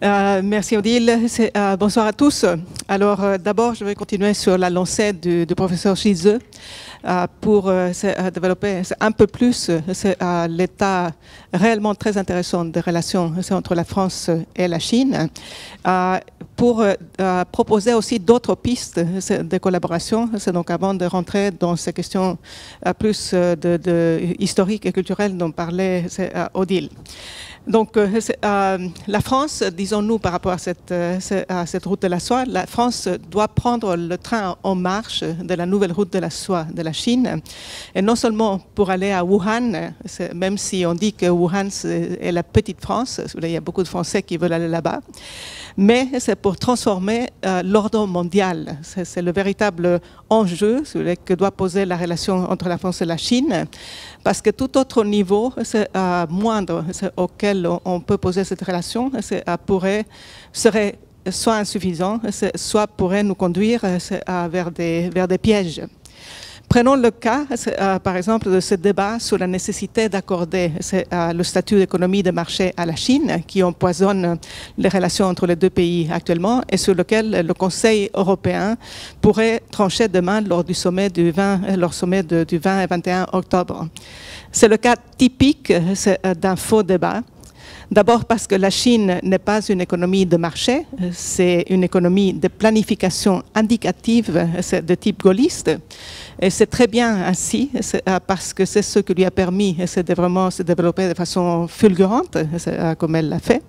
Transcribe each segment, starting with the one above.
Merci Odile. Bonsoir à tous. Alors d'abord, je vais continuer sur la lancée du professeur Chizeux pour développer un peu plus l'état réellement très intéressant des relations entre la France et la Chine, pour proposer aussi d'autres pistes de collaboration. C'est donc avant de rentrer dans ces questions plus historiques et culturelles dont parlait Odile. Donc, la France, disons-nous, par rapport à cette route de la soie, la France doit prendre le train en marche de la nouvelle route de la soie de la Chine, et non seulement pour aller à Wuhan, même si on dit que Wuhan est la petite France, il y a beaucoup de Français qui veulent aller là-bas, mais c'est pour transformer l'ordre mondial. C'est le véritable enjeu que doit poser la relation entre la France et la Chine, parce que tout autre niveau moindre auquel on peut poser cette relation serait soit insuffisant, soit pourrait nous conduire vers des pièges. Prenons le cas, par exemple, de ce débat sur la nécessité d'accorder le statut d'économie de marché à la Chine, qui empoisonne les relations entre les deux pays actuellement, et sur lequel le Conseil européen pourrait trancher demain lors du sommet du 20 et 21 octobre. C'est le cas typique d'un faux débat. D'abord parce que la Chine n'est pas une économie de marché, c'est une économie de planification indicative de type gaulliste. Et c'est très bien ainsi, parce que c'est ce qui lui a permis de vraiment se développer de façon fulgurante, comme elle l'a fait.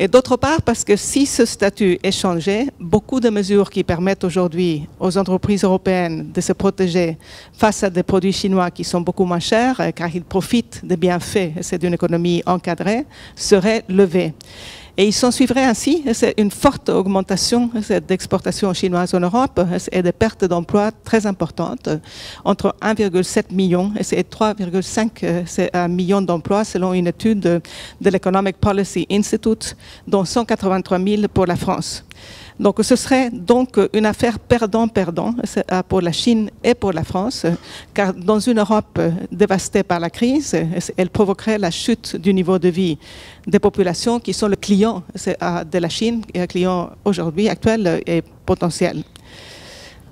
Et d'autre part, parce que si ce statut est changé, beaucoup de mesures qui permettent aujourd'hui aux entreprises européennes de se protéger face à des produits chinois qui sont beaucoup moins chers, car ils profitent des bienfaits d'une économie encadrée, seraient levées. Et il s'en suivrait ainsi une forte augmentation d'exportations chinoises en Europe et des pertes d'emplois très importantes, entre 1,7 million et 3,5 millions d'emplois selon une étude de l'Economic Policy Institute, dont 183 000 pour la France. Donc ce serait donc une affaire perdant-perdant pour la Chine et pour la France, car dans une Europe dévastée par la crise, elle provoquerait la chute du niveau de vie des populations qui sont le client de la Chine, et un client aujourd'hui actuel et potentiel.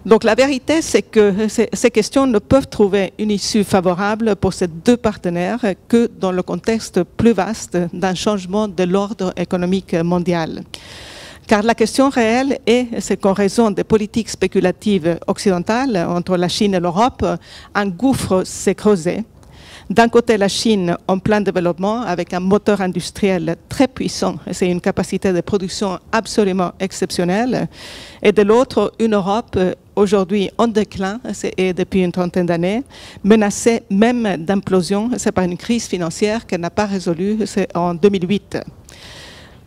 Donc la vérité, c'est que ces questions ne peuvent trouver une issue favorable pour ces deux partenaires que dans le contexte plus vaste d'un changement de l'ordre économique mondial. Car la question réelle c'est qu'en raison des politiques spéculatives occidentales entre la Chine et l'Europe, un gouffre s'est creusé. D'un côté, la Chine en plein développement avec un moteur industriel très puissant, c'est une capacité de production absolument exceptionnelle, et de l'autre, une Europe aujourd'hui en déclin et depuis une trentaine d'années, menacée même d'implosion, c'est par une crise financière qu'elle n'a pas résolue en 2008.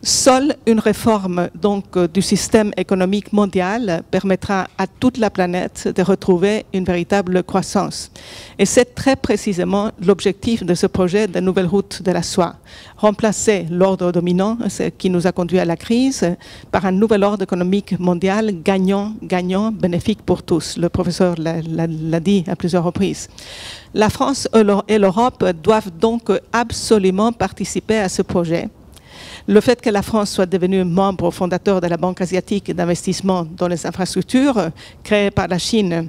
Seule une réforme donc, du système économique mondial permettra à toute la planète de retrouver une véritable croissance. Et c'est très précisément l'objectif de ce projet de nouvelle route de la soie. Remplacer l'ordre dominant, ce qui nous a conduit à la crise, par un nouvel ordre économique mondial gagnant, bénéfique pour tous. Le professeur l'a dit à plusieurs reprises. La France et l'Europe doivent donc absolument participer à ce projet. Le fait que la France soit devenue membre fondateur de la Banque asiatique d'investissement dans les infrastructures, créée par la Chine,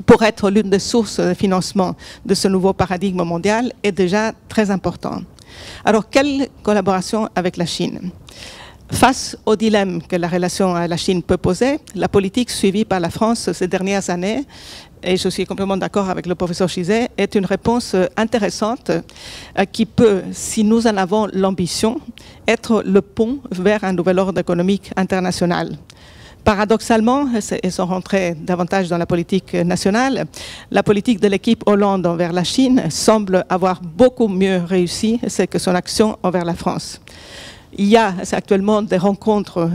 pour être l'une des sources de financement de ce nouveau paradigme mondial, est déjà très important. Alors, quelle collaboration avec la Chine ? Face au dilemme que la relation à la Chine peut poser, la politique suivie par la France ces dernières années, et je suis complètement d'accord avec le professeur Chizet, est une réponse intéressante qui peut, si nous en avons l'ambition, être le pont vers un nouvel ordre économique international. Paradoxalement, et sans rentrer davantage dans la politique nationale, la politique de l'équipe Hollande envers la Chine semble avoir beaucoup mieux réussi que son action envers la France. Il y a actuellement des rencontres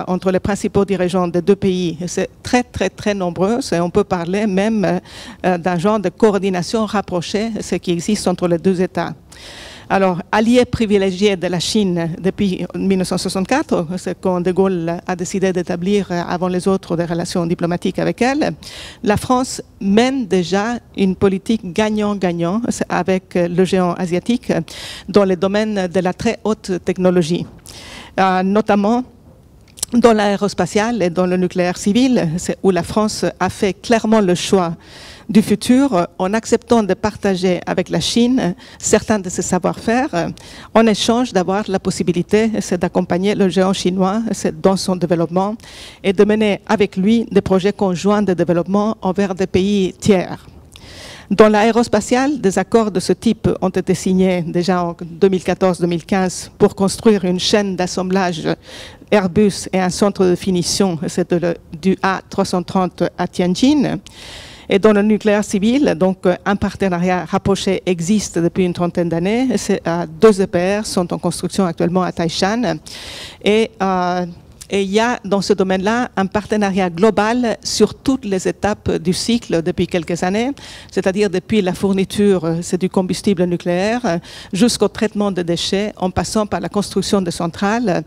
entre les principaux dirigeants des deux pays. C'est très nombreux et on peut parler même d'un genre de coordination rapprochée, ce qui existe entre les deux États. Alors, allié privilégié de la Chine depuis 1964, c'est quand De Gaulle a décidé d'établir avant les autres des relations diplomatiques avec elle, la France mène déjà une politique gagnant-gagnant avec le géant asiatique dans les domaines de la très haute technologie. notamment dans l'aérospatial et dans le nucléaire civil, où la France a fait clairement le choix du futur en acceptant de partager avec la Chine certains de ses savoir-faire en échange d'avoir la possibilité d'accompagner le géant chinois dans son développement et de mener avec lui des projets conjoints de développement envers des pays tiers. Dans l'aérospatial, des accords de ce type ont été signés déjà en 2014-2015 pour construire une chaîne d'assemblage Airbus et un centre de finition du A330 à Tianjin. Et dans le nucléaire civil, donc, un partenariat rapproché existe depuis une trentaine d'années. Deux EPR sont en construction actuellement à Taishan. Et il y a dans ce domaine-là un partenariat global sur toutes les étapes du cycle depuis quelques années, c'est-à-dire depuis la fourniture du combustible nucléaire jusqu'au traitement des déchets en passant par la construction de centrales.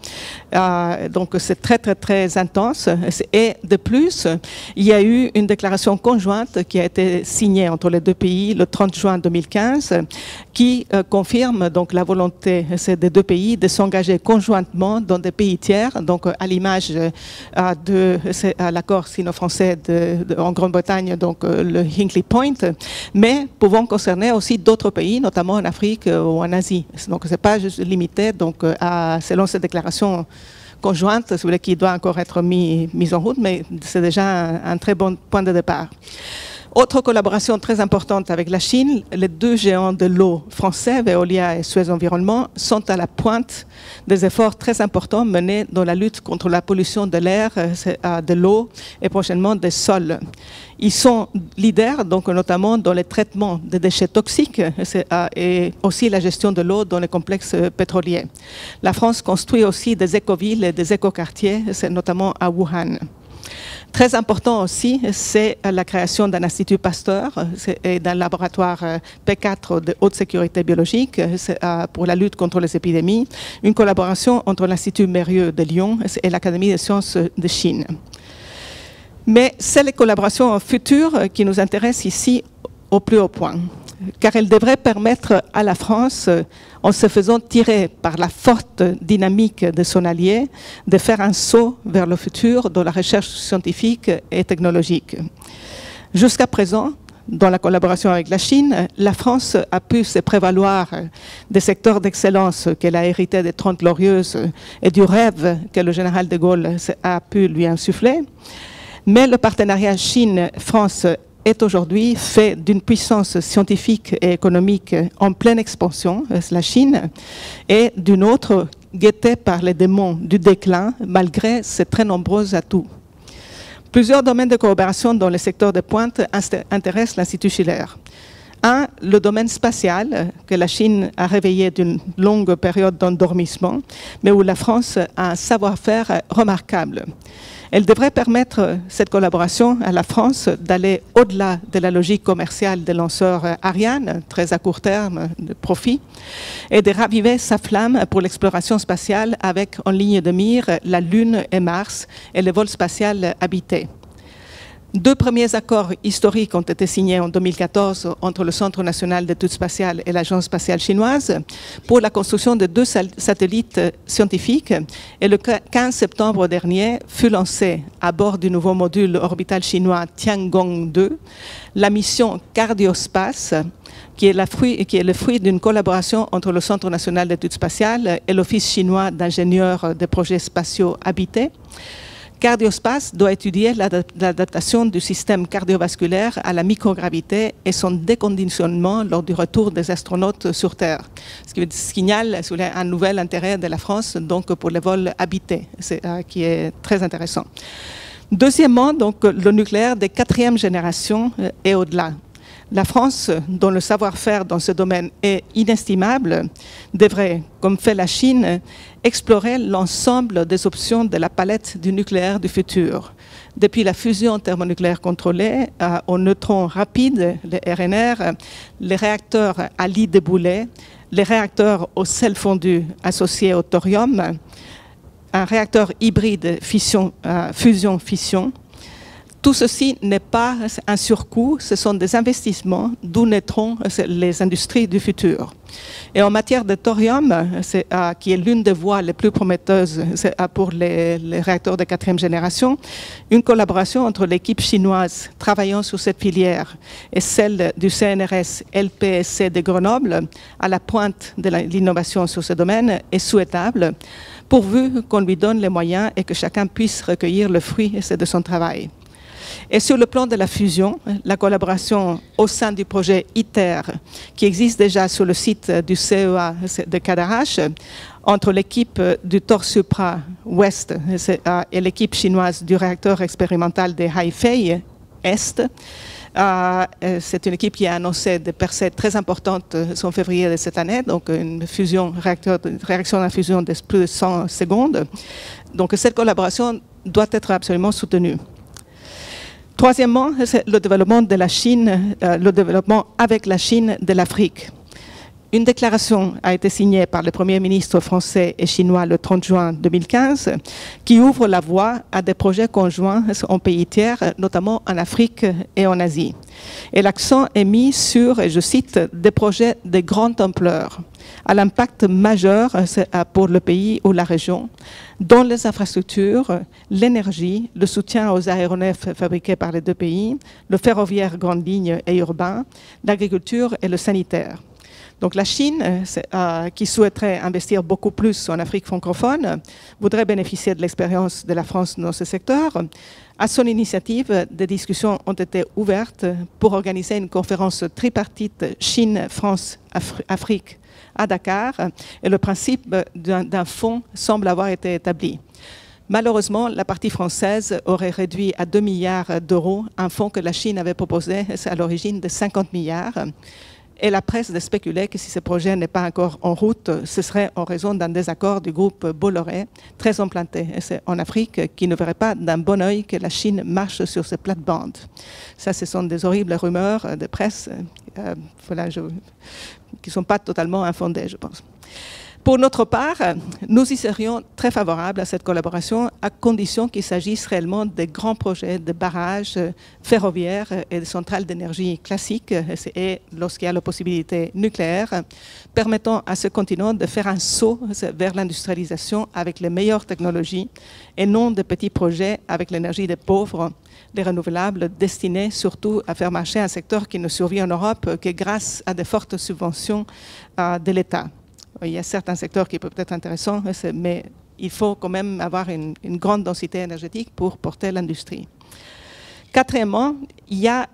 Donc c'est très, très, très intense. Et de plus, il y a eu une déclaration conjointe qui a été signée entre les deux pays le 30 juin 2015 qui confirme donc la volonté des deux pays de s'engager conjointement dans des pays tiers, donc à l'image de l'accord sino-français en Grande-Bretagne, donc le Hinkley Point, mais pouvant concerner aussi d'autres pays, notamment en Afrique ou en Asie. Donc ce n'est pas juste limité donc, selon ces déclarations conjointes, qui doit encore être mise en route, mais c'est déjà un très bon point de départ. Autre collaboration très importante avec la Chine, les deux géants de l'eau français, Veolia et Suez Environnement, sont à la pointe des efforts très importants menés dans la lutte contre la pollution de l'air, de l'eau et prochainement des sols. Ils sont leaders, donc, notamment dans le traitement des déchets toxiques et aussi la gestion de l'eau dans les complexes pétroliers. La France construit aussi des écovilles et des écoquartiers, notamment à Wuhan. Très important aussi, c'est la création d'un institut Pasteur et d'un laboratoire P4 de haute sécurité biologique pour la lutte contre les épidémies, une collaboration entre l'Institut Mérieux de Lyon et l'Académie des sciences de Chine. Mais c'est les collaborations futures qui nous intéressent ici au plus haut point, car elles devraient permettre à la France, en se faisant tirer par la forte dynamique de son allié, de faire un saut vers le futur dans la recherche scientifique et technologique. Jusqu'à présent, dans la collaboration avec la Chine, la France a pu se prévaloir des secteurs d'excellence qu'elle a hérités des 30 Glorieuses et du rêve que le général de Gaulle a pu lui insuffler. Mais le partenariat Chine-France est aujourd'hui fait d'une puissance scientifique et économique en pleine expansion, la Chine, et d'une autre guettée par les démons du déclin, malgré ses très nombreux atouts. Plusieurs domaines de coopération dans le secteur de pointe intéressent l'Institut Schiller. Un, le domaine spatial, que la Chine a réveillé d'une longue période d'endormissement, mais où la France a un savoir-faire remarquable. Elle devrait permettre, cette collaboration, à la France d'aller au-delà de la logique commerciale des lanceurs Ariane, très à court terme de profit, et de raviver sa flamme pour l'exploration spatiale avec en ligne de mire la Lune et Mars et le vol spatial habité. Deux premiers accords historiques ont été signés en 2014 entre le Centre national d'études spatiales et l'Agence spatiale chinoise pour la construction de 2 satellites scientifiques. Et le 15 septembre dernier fut lancé à bord du nouveau module orbital chinois Tiangong-2 la mission Cardiospace, qui est le fruit d'une collaboration entre le Centre national d'études spatiales et l'Office chinois d'ingénieurs des projets spatiaux habités. Cardiospace doit étudier l'adaptation du système cardiovasculaire à la microgravité et son déconditionnement lors du retour des astronautes sur Terre. Ce qui signale un nouvel intérêt de la France donc, pour les vols habités, qui est très intéressant. Deuxièmement, donc, le nucléaire de 4e génération et au-delà. La France, dont le savoir-faire dans ce domaine est inestimable, devrait, comme fait la Chine, explorer l'ensemble des options de la palette du nucléaire du futur, depuis la fusion thermonucléaire contrôlée aux neutrons rapides, les RNR, les réacteurs à lit de boulet, les réacteurs au sel fondu associés au thorium, un réacteur hybride fusion-fission, Tout ceci n'est pas un surcoût, ce sont des investissements d'où naîtront les industries du futur. Et en matière de thorium, qui est l'une des voies les plus prometteuses pour les réacteurs de 4e génération, une collaboration entre l'équipe chinoise travaillant sur cette filière et celle du CNRS LPSC de Grenoble, à la pointe de l'innovation sur ce domaine, est souhaitable, pourvu qu'on lui donne les moyens et que chacun puisse recueillir le fruit de son travail. Et sur le plan de la fusion, la collaboration au sein du projet ITER, qui existe déjà sur le site du CEA de Cadarache, entre l'équipe du Torsupra Ouest et l'équipe chinoise du réacteur expérimental de Haifei Est, c'est une équipe qui a annoncé des percées très importantes en février de cette année, donc une réaction à fusion de plus de 100 secondes. Donc cette collaboration doit être absolument soutenue. Troisièmement, c'est le développement de la Chine, le développement avec la Chine de l'Afrique. Une déclaration a été signée par le Premier ministre français et chinois le 30 juin 2015 qui ouvre la voie à des projets conjoints en pays tiers, notamment en Afrique et en Asie. Et l'accent est mis sur, et je cite, des projets de grande ampleur, à l'impact majeur pour le pays ou la région, dont les infrastructures, l'énergie, le soutien aux aéronefs fabriqués par les deux pays, le ferroviaire grande ligne et urbain, l'agriculture et le sanitaire. Donc la Chine, qui souhaiterait investir beaucoup plus en Afrique francophone, voudrait bénéficier de l'expérience de la France dans ce secteur. À son initiative, des discussions ont été ouvertes pour organiser une conférence tripartite Chine-France-Afrique à Dakar, et le principe d'un fonds semble avoir été établi. Malheureusement, la partie française aurait réduit à 2 milliards d'euros un fonds que la Chine avait proposé à l'origine de 50 milliards. Et la presse de spéculer que si ce projet n'est pas encore en route, ce serait en raison d'un désaccord du groupe Bolloré, très implanté en Afrique, qui ne verrait pas d'un bon œil que la Chine marche sur ces plates-bandes. Ça, ce sont des horribles rumeurs de presse qui ne sont pas totalement infondées, je pense. Pour notre part, nous y serions très favorables à cette collaboration à condition qu'il s'agisse réellement de grands projets de barrages ferroviaires et de centrales d'énergie classiques et lorsqu'il y a la possibilité nucléaire, permettant à ce continent de faire un saut vers l'industrialisation avec les meilleures technologies et non de petits projets avec l'énergie des pauvres, les renouvelables, destinés surtout à faire marcher un secteur qui ne survit en Europe que grâce à de fortes subventions de l'État. Il y a certains secteurs qui peuvent être intéressants, mais il faut quand même avoir une grande densité énergétique pour porter l'industrie. Quatrièmement, il y a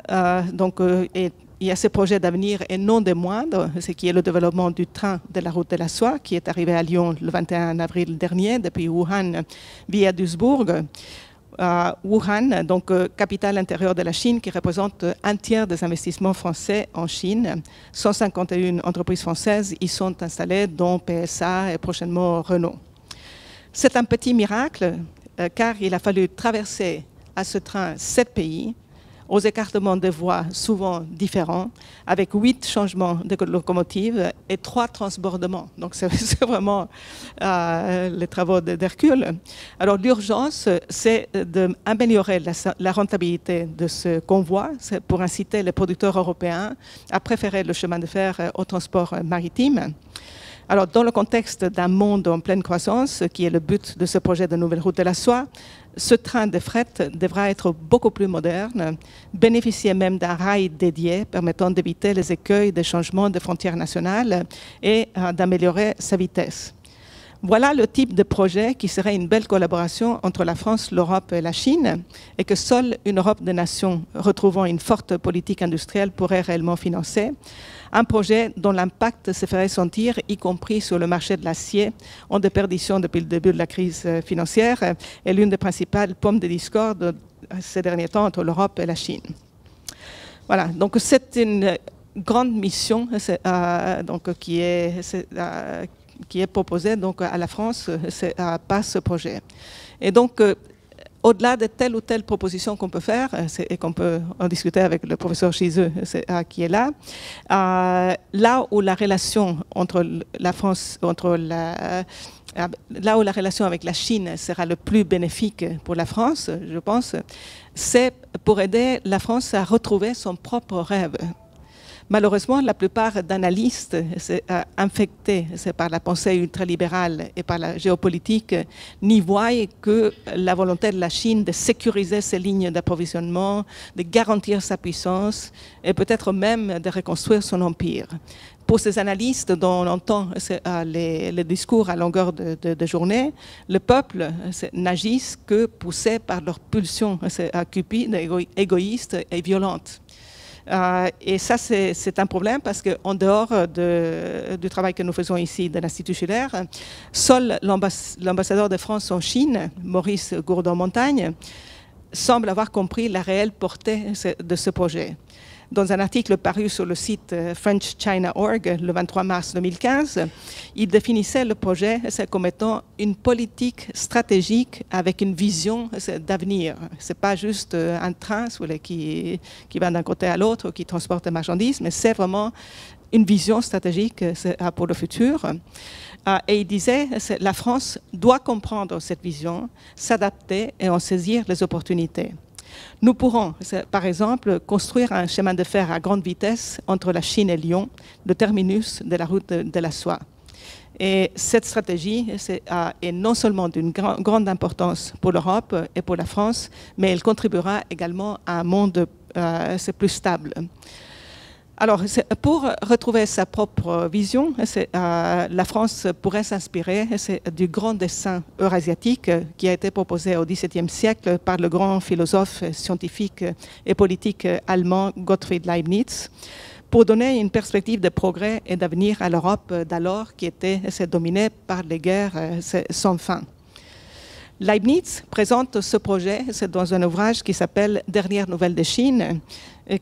ce projet d'avenir et non des moindres, ce qui est le développement du train de la route de la soie, qui est arrivé à Lyon le 21 avril dernier, depuis Wuhan via Duisbourg. Wuhan, donc capitale intérieure de la Chine, qui représente un tiers des investissements français en Chine. 151 entreprises françaises y sont installées, dont PSA et prochainement Renault. C'est un petit miracle, car il a fallu traverser à ce train 7 pays, aux écartements de voies souvent différents, avec 8 changements de locomotives et 3 transbordements. Donc c'est vraiment les travaux d'Hercule. Alors l'urgence, c'est d'améliorer la rentabilité de ce convoi pour inciter les producteurs européens à préférer le chemin de fer au transport maritime. Alors, dans le contexte d'un monde en pleine croissance, qui est le but de ce projet de nouvelle route de la soie, ce train de fret devra être beaucoup plus moderne, bénéficier même d'un rail dédié permettant d'éviter les écueils des changements de frontières nationales et d'améliorer sa vitesse. Voilà le type de projet qui serait une belle collaboration entre la France, l'Europe et la Chine, et que seule une Europe de nations retrouvant une forte politique industrielle pourrait réellement financer. Un projet dont l'impact se ferait sentir, y compris sur le marché de l'acier, en déperdition depuis le début de la crise financière, est l'une des principales pommes de discorde ces derniers temps entre l'Europe et la Chine. Voilà, donc c'est une grande mission qui est proposée donc, à la France par ce projet. Et donc, au-delà de telle ou telle proposition qu'on peut faire, et qu'on peut en discuter avec le professeur Chizeux qui est là, là où la relation entre la France, là où la relation avec la Chine sera le plus bénéfique pour la France, je pense, c'est pour aider la France à retrouver son propre rêve. Malheureusement, la plupart d'analystes infectés par la pensée ultralibérale et par la géopolitique n'y voient que la volonté de la Chine de sécuriser ses lignes d'approvisionnement, de garantir sa puissance et peut-être même de reconstruire son empire. Pour ces analystes dont on entend les discours à longueur de journée, le peuple n'agisse que poussé par leurs pulsions cupides, égoïstes et violentes. Et ça, c'est un problème parce qu'en dehors du travail que nous faisons ici de l'Institut Schiller, seul l'ambassadeur de France en Chine, Maurice Gourdon-Montagne, semble avoir compris la réelle portée de ce projet. Dans un article paru sur le site FrenchChina.org le 23 mars 2015, il définissait le projet comme étant une politique stratégique avec une vision d'avenir. Ce n'est pas juste un train qui va d'un côté à l'autre, qui transporte des marchandises, mais c'est vraiment une vision stratégique pour le futur. Et il disait que la France doit comprendre cette vision, s'adapter et en saisir les opportunités. Nous pourrons, par exemple, construire un chemin de fer à grande vitesse entre la Chine et Lyon, le terminus de la route de la soie. Et cette stratégie est non seulement d'une grande importance pour l'Europe et pour la France, mais elle contribuera également à un monde plus stable. Alors, pour retrouver sa propre vision, la France pourrait s'inspirer du grand dessin eurasiatique qui a été proposé au XVIIe siècle par le grand philosophe scientifique et politique allemand Gottfried Leibniz, pour donner une perspective de progrès et d'avenir à l'Europe d'alors qui était dominée par les guerres sans fin. Leibniz présente ce projet dans un ouvrage qui s'appelle « Dernières nouvelles de Chine »,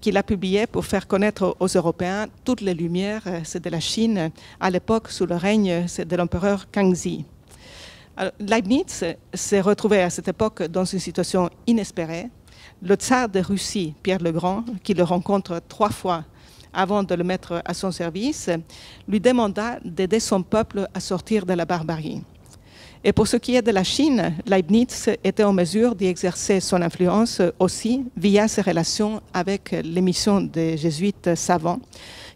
qu'il a publié pour faire connaître aux Européens toutes les lumières de la Chine à l'époque sous le règne de l'empereur Kangxi. Alors, Leibniz s'est retrouvé à cette époque dans une situation inespérée. Le tsar de Russie, Pierre le Grand, qui le rencontre 3 fois avant de le mettre à son service, lui demanda d'aider son peuple à sortir de la barbarie. Et pour ce qui est de la Chine, Leibniz était en mesure d'y exercer son influence aussi via ses relations avec les missions des jésuites savants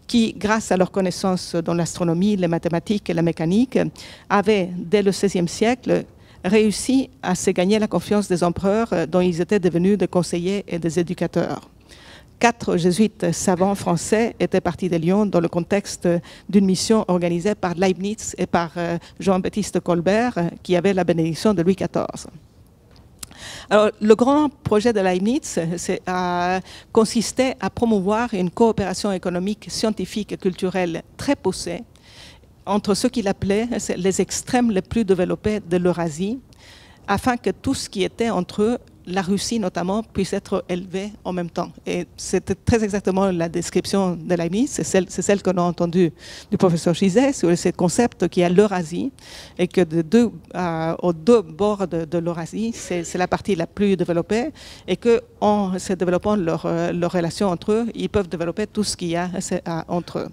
qui, grâce à leurs connaissances dans l'astronomie, les mathématiques et la mécanique, avaient, dès le XVIe siècle, réussi à se gagner la confiance des empereurs dont ils étaient devenus des conseillers et des éducateurs. 4 jésuites savants français étaient partis de Lyon dans le contexte d'une mission organisée par Leibniz et par Jean-Baptiste Colbert, qui avait la bénédiction de Louis XIV. Alors, le grand projet de Leibniz consistait à promouvoir une coopération économique, scientifique et culturelle très poussée entre ceux qu'il appelait les extrêmes les plus développés de l'Eurasie, afin que tout ce qui était entre eux, la Russie notamment, puisse être élevée en même temps. Et c'était très exactement la description de Leibniz, c'est celle qu'on a entendue du professeur Chizet sur ce concept qui est l'Eurasie, et que aux deux bords de l'Eurasie, c'est la partie la plus développée, et qu'en se développant leurs relations entre eux, ils peuvent développer tout ce qu'il y a entre eux.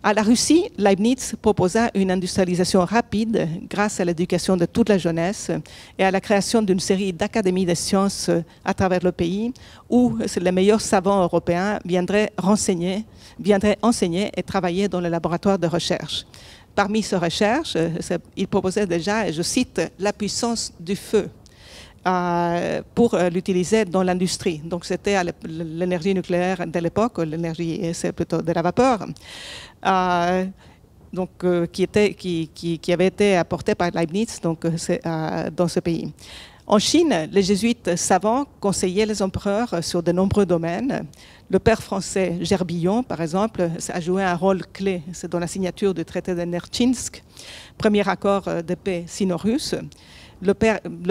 À la Russie, Leibniz proposa une industrialisation rapide grâce à l'éducation de toute la jeunesse et à la création d'une série d'académies de sciences à travers le pays où les meilleurs savants européens viendraient enseigner et travailler dans les laboratoires de recherche. Parmi ces recherches, il proposait déjà, et je cite, la puissance du feu pour l'utiliser dans l'industrie. Donc c'était l'énergie nucléaire de l'époque, l'énergie, c'est plutôt de la vapeur, qui avait été apportée par Leibniz dans ce pays. En Chine, les jésuites savants conseillaient les empereurs sur de nombreux domaines. Le père français Gerbillon, par exemple, a joué un rôle clé dans la signature du traité de Nertchinsk, premier accord de paix sino-russe. Le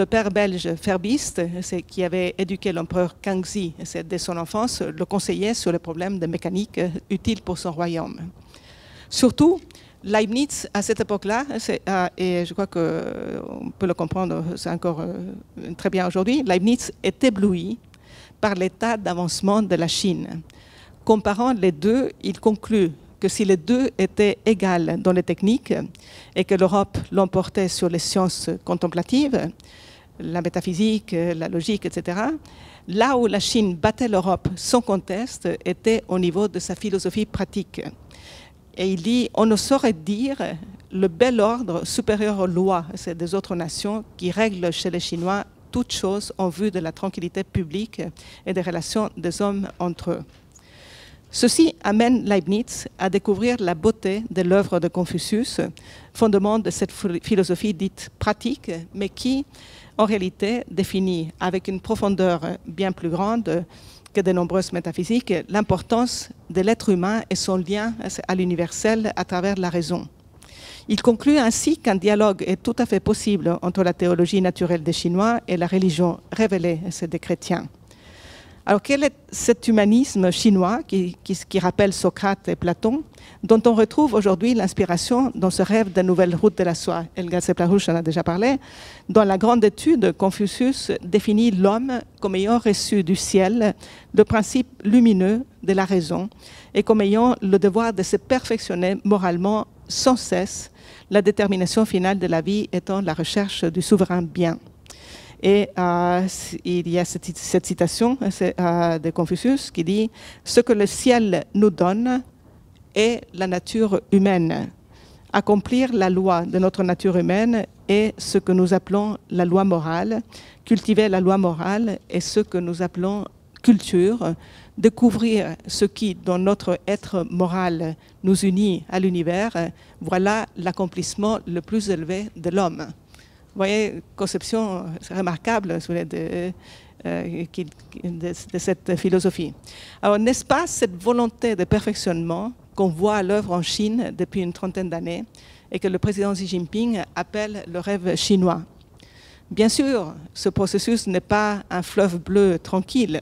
père belge Ferbiste, qui avait éduqué l'empereur Kangxi dès son enfance, le conseillait sur les problèmes de mécanique utiles pour son royaume. Surtout, Leibniz, à cette époque-là, et je crois qu'on peut le comprendre, c'est encore très bien aujourd'hui, Leibniz est ébloui par l'état d'avancement de la Chine. Comparant les deux, il conclut que si les deux étaient égales dans les techniques et que l'Europe l'emportait sur les sciences contemplatives, la métaphysique, la logique, etc. Là où la Chine battait l'Europe sans conteste était au niveau de sa philosophie pratique. Et il dit, on ne saurait dire le bel ordre supérieur aux lois des autres nations qui règlent chez les Chinois toutes choses en vue de la tranquillité publique et des relations des hommes entre eux. Ceci amène Leibniz à découvrir la beauté de l'œuvre de Confucius, fondement de cette philosophie dite pratique, mais qui, en réalité, définit avec une profondeur bien plus grande que de nombreuses métaphysiques l'importance de l'être humain et son lien à l'universel à travers la raison. Il conclut ainsi qu'un dialogue est tout à fait possible entre la théologie naturelle des Chinois et la religion révélée des chrétiens. Alors, quel est cet humanisme chinois qui rappelle Socrate et Platon, dont on retrouve aujourd'hui l'inspiration dans ce rêve de nouvelle route de la soie? Elga Seplarouche en a déjà parlé. Dans la grande étude, Confucius définit l'homme comme ayant reçu du ciel le principe lumineux de la raison et comme ayant le devoir de se perfectionner moralement sans cesse, la détermination finale de la vie étant la recherche du souverain bien. Et il y a cette citation de Confucius qui dit « Ce que le ciel nous donne est la nature humaine. Accomplir la loi de notre nature humaine est ce que nous appelons la loi morale. Cultiver la loi morale est ce que nous appelons culture. Découvrir ce qui, dans notre être moral, nous unit à l'univers, voilà l'accomplissement le plus élevé de l'homme. » Vous voyez, conception remarquable de cette philosophie. Alors, n'est-ce pas cette volonté de perfectionnement qu'on voit à l'œuvre en Chine depuis une trentaine d'années et que le président Xi Jinping appelle le rêve chinois? Bien sûr, ce processus n'est pas un fleuve bleu tranquille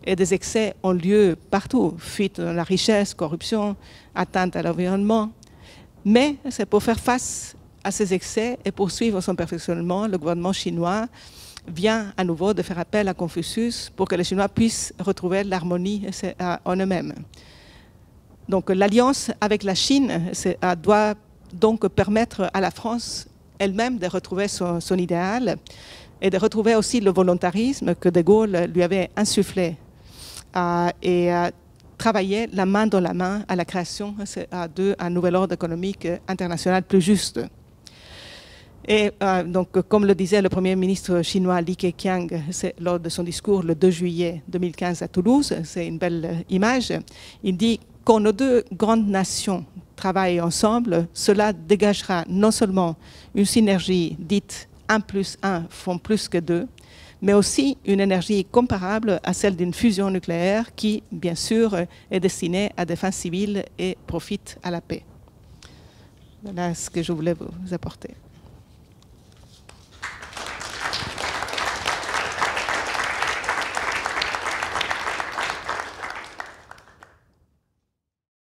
et des excès ont lieu partout, fuite dans la richesse, corruption, atteinte à l'environnement. Mais c'est pour faire face à ces excès et poursuivre son perfectionnement, le gouvernement chinois vient à nouveau de faire appel à Confucius pour que les Chinois puissent retrouver l'harmonie en eux-mêmes. Donc l'alliance avec la Chine doit donc permettre à la France elle-même de retrouver son idéal et de retrouver aussi le volontarisme que De Gaulle lui avait insufflé et travailler la main dans la main à la création d'un nouvel ordre économique international plus juste. Et donc, comme le disait le Premier ministre chinois Li Keqiang lors de son discours le 2 juillet 2015 à Toulouse, c'est une belle image, il dit « Quand nos deux grandes nations travaillent ensemble, cela dégagera non seulement une synergie dite 1 + 1 font plus que 2, mais aussi une énergie comparable à celle d'une fusion nucléaire qui, bien sûr, est destinée à des fins civiles et profite à la paix. » Voilà ce que je voulais vous apporter.